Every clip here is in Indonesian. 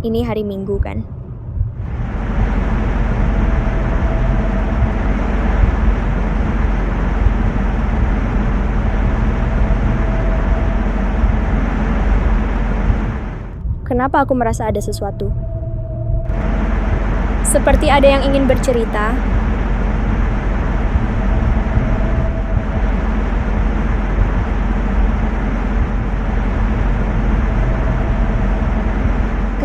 Ini hari Minggu kan? Kenapa aku merasa ada sesuatu? Seperti ada yang ingin bercerita.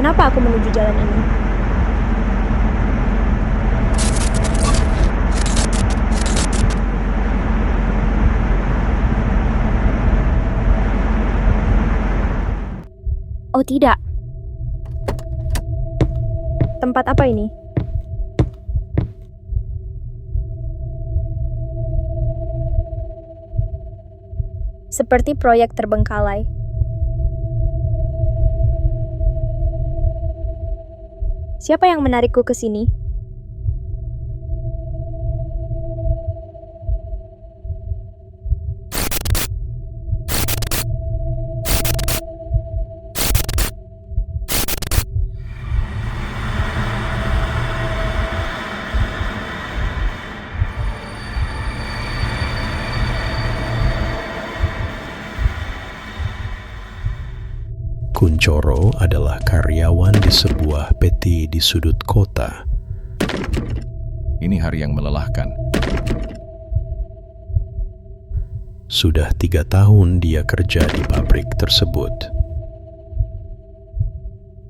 Kenapa aku menuju jalan ini? Oh tidak. Tempat apa ini? Seperti proyek terbengkalai. Siapa yang menarikku ke sini? Kuncoro adalah karyawan di sebuah PT di sudut kota. Ini hari yang melelahkan. Sudah 3 tahun dia kerja di pabrik tersebut.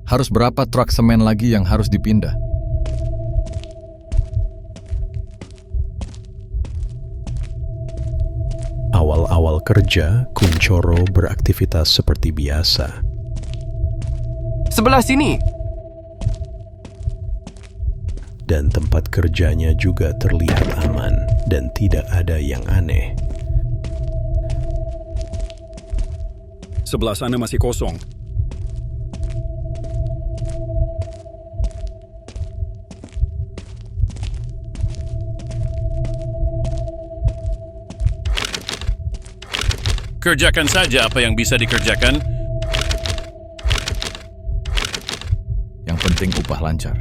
Harus berapa truk semen lagi yang harus dipindah? Awal-awal kerja, Kuncoro beraktivitas seperti biasa. Sebelah sini. Dan tempat kerjanya juga terlihat aman dan tidak ada yang aneh. Sebelah sana masih kosong. Kerjakan saja apa yang bisa dikerjakan. Yang penting upah lancar.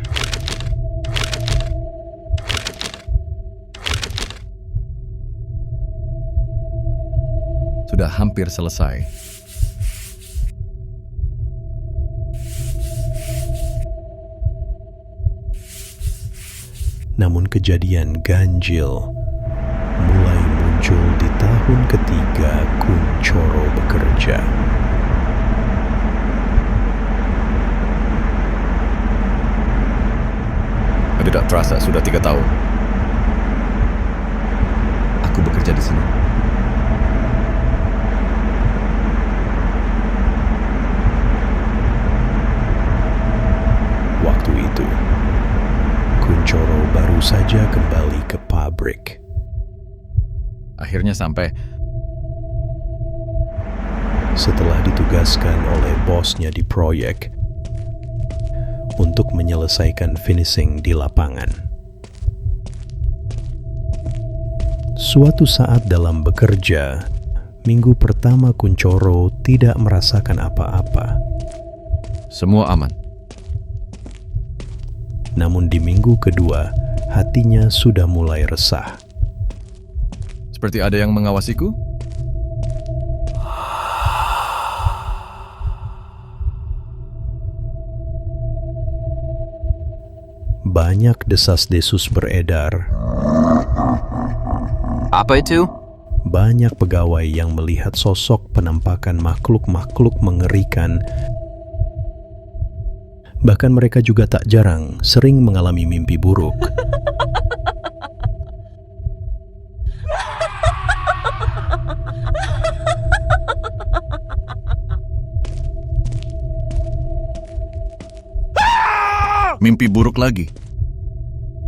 Sudah hampir selesai. Namun kejadian ganjil mulai muncul di tahun ketiga Kuncoro bekerja. Tidak terasa sudah 3 tahun. Aku bekerja di sini. Waktu itu, Kuncoro baru saja kembali ke pabrik. Akhirnya sampai. Setelah ditugaskan oleh bosnya di proyek untuk menyelesaikan finishing di lapangan. Suatu saat dalam bekerja, minggu pertama Kuncoro tidak merasakan apa-apa. Semua aman. Namun di minggu kedua, hatinya sudah mulai resah. Seperti ada yang mengawasiku? Banyak desas-desus beredar. Apa itu? Banyak pegawai yang melihat sosok penampakan makhluk-makhluk mengerikan. Bahkan mereka juga tak jarang sering mengalami mimpi buruk. Mimpi buruk lagi.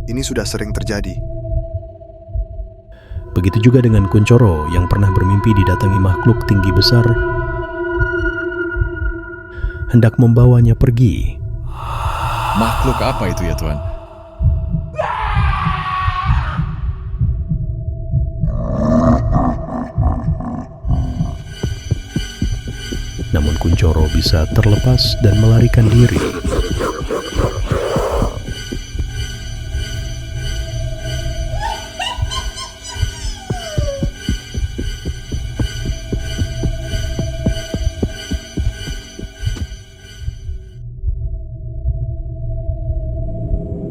Ini sudah sering terjadi. Begitu juga dengan Kuncoro yang pernah bermimpi didatangi makhluk tinggi besar hendak membawanya pergi. Makhluk apa itu ya Tuhan? Namun Kuncoro bisa terlepas dan melarikan diri.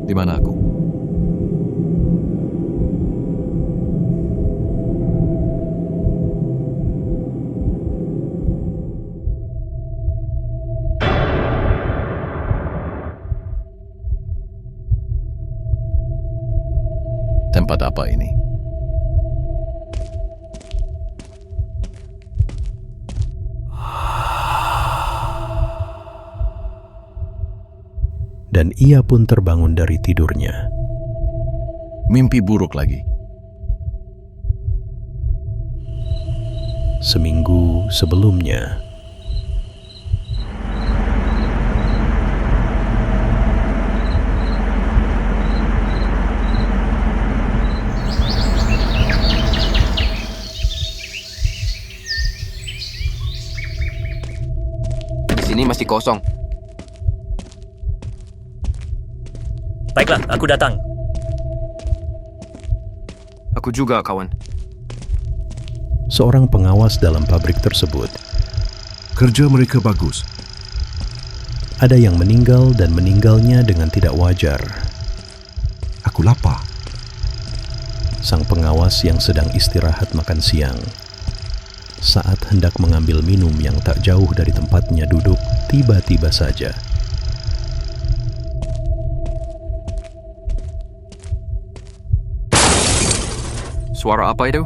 Di mana aku? Tempat apa ini? Dan ia pun terbangun dari tidurnya. Mimpi buruk lagi. Seminggu sebelumnya, Di sini masih kosong. Baiklah, aku datang. Aku juga, kawan. seorang pengawas dalam pabrik tersebut, Kerja mereka bagus. ada yang meninggal dan meninggalnya dengan tidak wajar. Aku lapar. Sang pengawas yang sedang istirahat makan siang, saat hendak mengambil minum yang tak jauh dari tempatnya duduk, tiba-tiba saja Suara apa itu?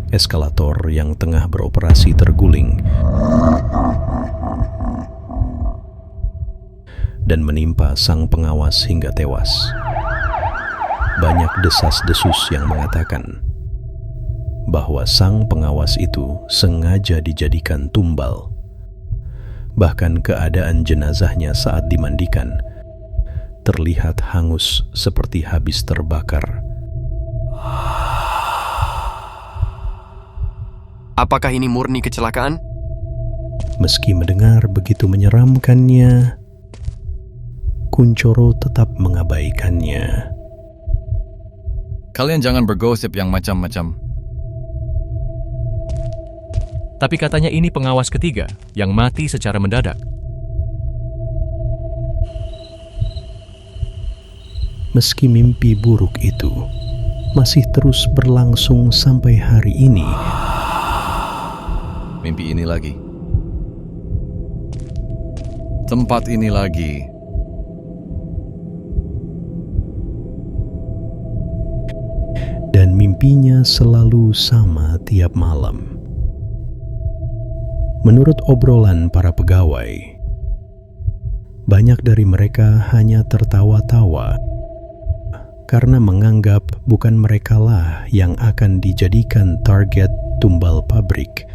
eskalator yang tengah beroperasi terguling dan menimpa sang pengawas hingga tewas. Banyak desas-desus yang mengatakan bahwa sang pengawas itu sengaja dijadikan tumbal. Bahkan keadaan jenazahnya saat dimandikan terlihat hangus seperti habis terbakar. Apakah ini murni kecelakaan? Meski mendengar begitu menyeramkannya, Kuncoro tetap mengabaikannya. Kalian jangan bergosip yang macam-macam. Tapi katanya ini pengawas ketiga yang mati secara mendadak. Meski mimpi buruk itu masih terus berlangsung sampai hari ini, Mimpi ini lagi. Tempat ini lagi. dan mimpinya selalu sama tiap malam. Menurut obrolan para pegawai, banyak dari mereka hanya tertawa-tawa karena menganggap bukan merekalah yang akan dijadikan target tumbal pabrik.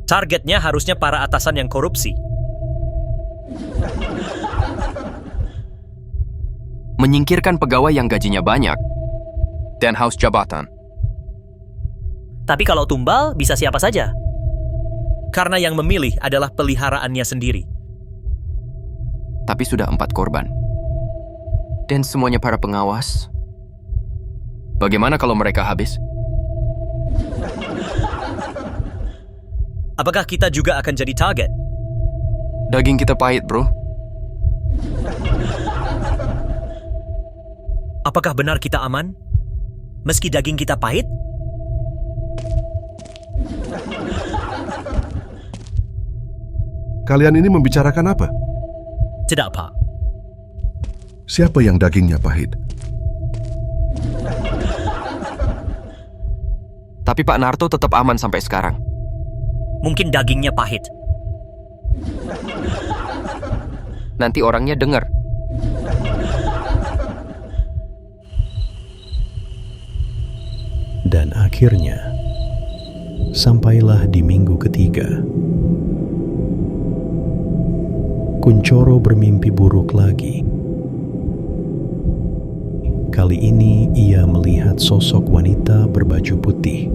Targetnya harusnya para atasan yang korupsi. Menyingkirkan pegawai yang gajinya banyak dan haus jabatan. Tapi kalau tumbal, bisa siapa saja. Karena yang memilih adalah peliharaannya sendiri. Tapi sudah 4 korban. Dan semuanya para pengawas. Bagaimana kalau mereka habis? Apakah kita juga akan jadi target? Daging kita pahit, bro. Apakah benar kita aman? Meski daging kita pahit? Kalian ini membicarakan apa? Tidak, Pak. Siapa yang dagingnya pahit? Tapi Pak Narto tetap aman sampai sekarang. Mungkin dagingnya pahit. Nanti orangnya dengar. Dan akhirnya, sampailah di minggu ketiga. Kuncoro bermimpi buruk lagi. Kali ini ia melihat sosok wanita berbaju putih.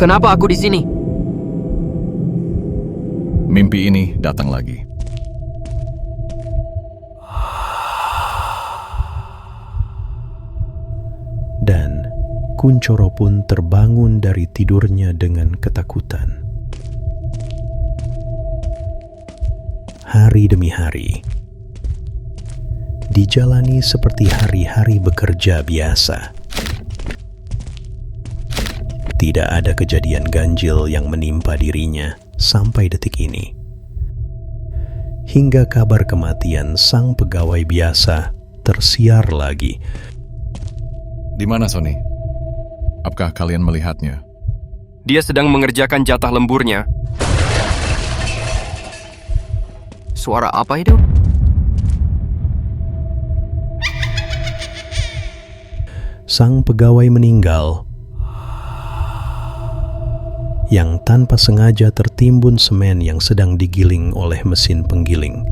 Kenapa aku di sini? Mimpi ini datang lagi. Kuncoro pun terbangun dari tidurnya dengan ketakutan. Hari demi hari dijalani seperti hari-hari bekerja biasa. Tidak ada kejadian ganjil yang menimpa dirinya sampai detik ini. Hingga kabar kematian sang pegawai biasa tersiar lagi. Di mana Sony? Apakah kalian melihatnya? Dia sedang mengerjakan jatah lemburnya. Suara apa itu? Sang pegawai meninggal yang tanpa sengaja tertimbun semen yang sedang digiling oleh mesin penggiling.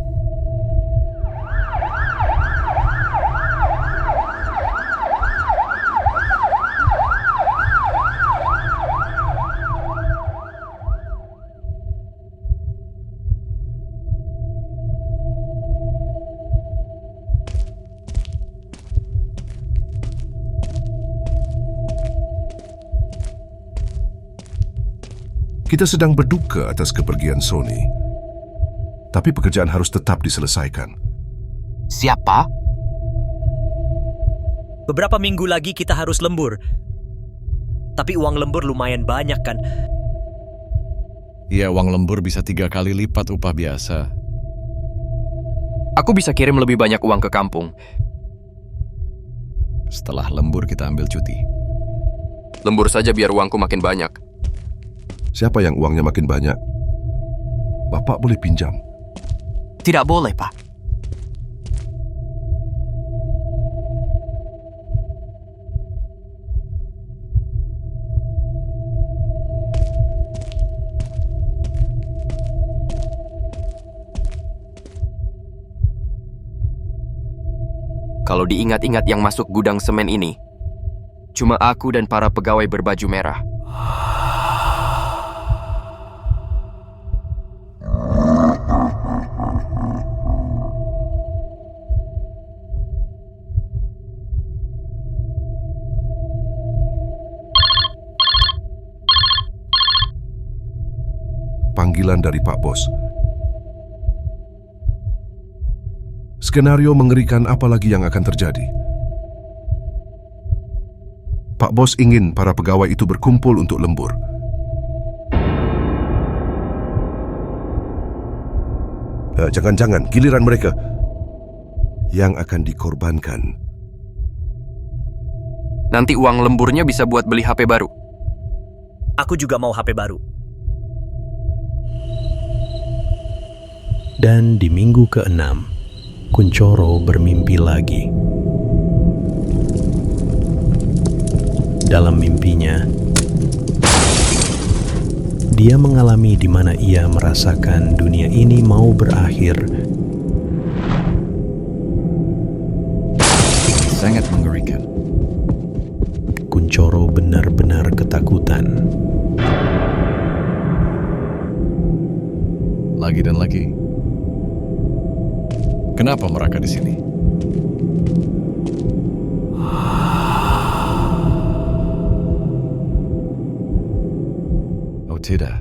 Kita sedang berduka atas kepergian Sony. Tapi pekerjaan harus tetap diselesaikan. Siapa? Beberapa minggu lagi kita harus lembur. Tapi uang lembur lumayan banyak kan? Iya, uang lembur bisa 3 kali lipat upah biasa. Aku bisa kirim lebih banyak uang ke kampung. Setelah lembur kita ambil cuti. Lembur saja biar uangku makin banyak. Siapa yang uangnya makin banyak? Bapak boleh pinjam. Tidak boleh, Pak. Kalau diingat-ingat yang masuk gudang semen ini, cuma aku dan para pegawai berbaju merah. Panggilan dari Pak Bos. Skenario mengerikan apa lagi yang akan terjadi? Pak Bos ingin para pegawai itu berkumpul untuk lembur. Jangan-jangan giliran mereka yang akan dikorbankan. Nanti uang lemburnya bisa buat beli HP baru. Aku juga mau HP baru. Dan di minggu ke-6, Kuncoro bermimpi lagi. Dalam mimpinya, dia mengalami di mana ia merasakan dunia ini mau berakhir. Sangat mengerikan. Kuncoro benar-benar ketakutan. Lagi dan lagi. Kenapa mereka di sini? Oh tidak.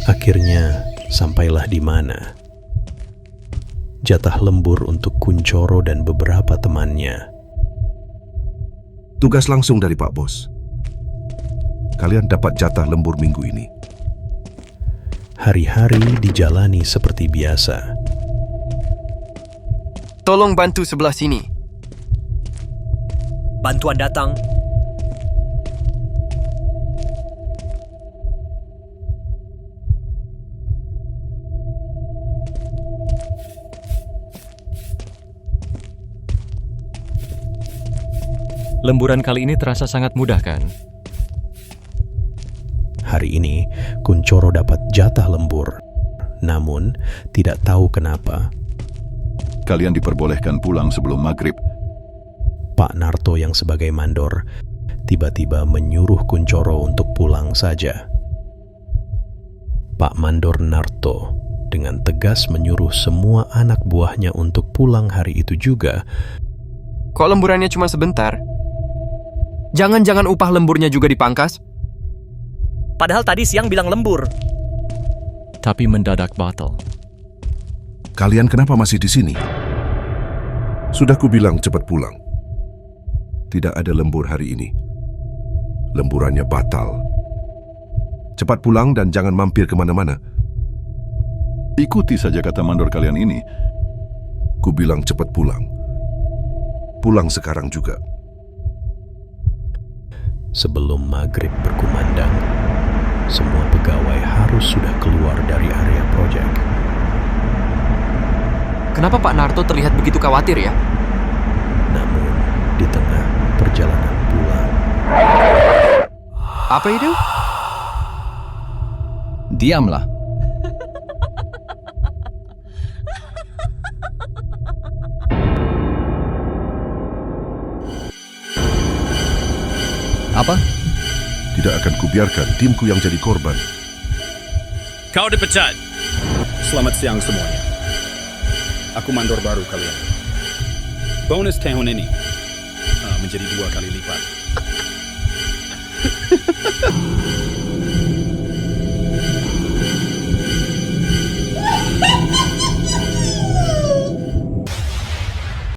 Akhirnya sampailah di mana. Jatah lembur untuk Kuncoro dan beberapa temannya. Tugas langsung dari Pak Bos. Kalian dapat jatah lembur minggu ini. Hari-hari dijalani seperti biasa. Tolong bantu sebelah sini. Bantuan datang. Lemburan kali ini terasa sangat mudah, kan? Hari ini, Kuncoro dapat jatah lembur. Namun, tidak tahu kenapa, Kalian diperbolehkan pulang sebelum maghrib. Pak Narto yang sebagai mandor tiba-tiba menyuruh Kuncoro untuk pulang saja. Pak Mandor Narto dengan tegas menyuruh semua anak buahnya untuk pulang hari itu juga. Kok lemburannya cuma sebentar? Jangan-jangan upah lemburnya juga dipangkas? Padahal tadi siang bilang lembur. Tapi mendadak batal. Kalian kenapa masih di sini? Sudah kubilang cepat pulang. Tidak ada lembur hari ini. Lemburannya batal. Cepat pulang dan jangan mampir kemana-mana. Ikuti saja kata mandor kalian ini. Kubilang cepat pulang. Pulang sekarang juga. Sebelum maghrib berkumandang, semua pegawai harus sudah keluar dari area proyek. Kenapa Pak Narto terlihat begitu khawatir ya? Namun, di tengah perjalanan pulang, Apa itu? Diamlah. Apa? Tidak akan kubiarkan timku yang jadi korban. Kau dipecat. Selamat siang semuanya. Aku mandor baru kalian. Bonus tahun ini menjadi 2 kali lipat.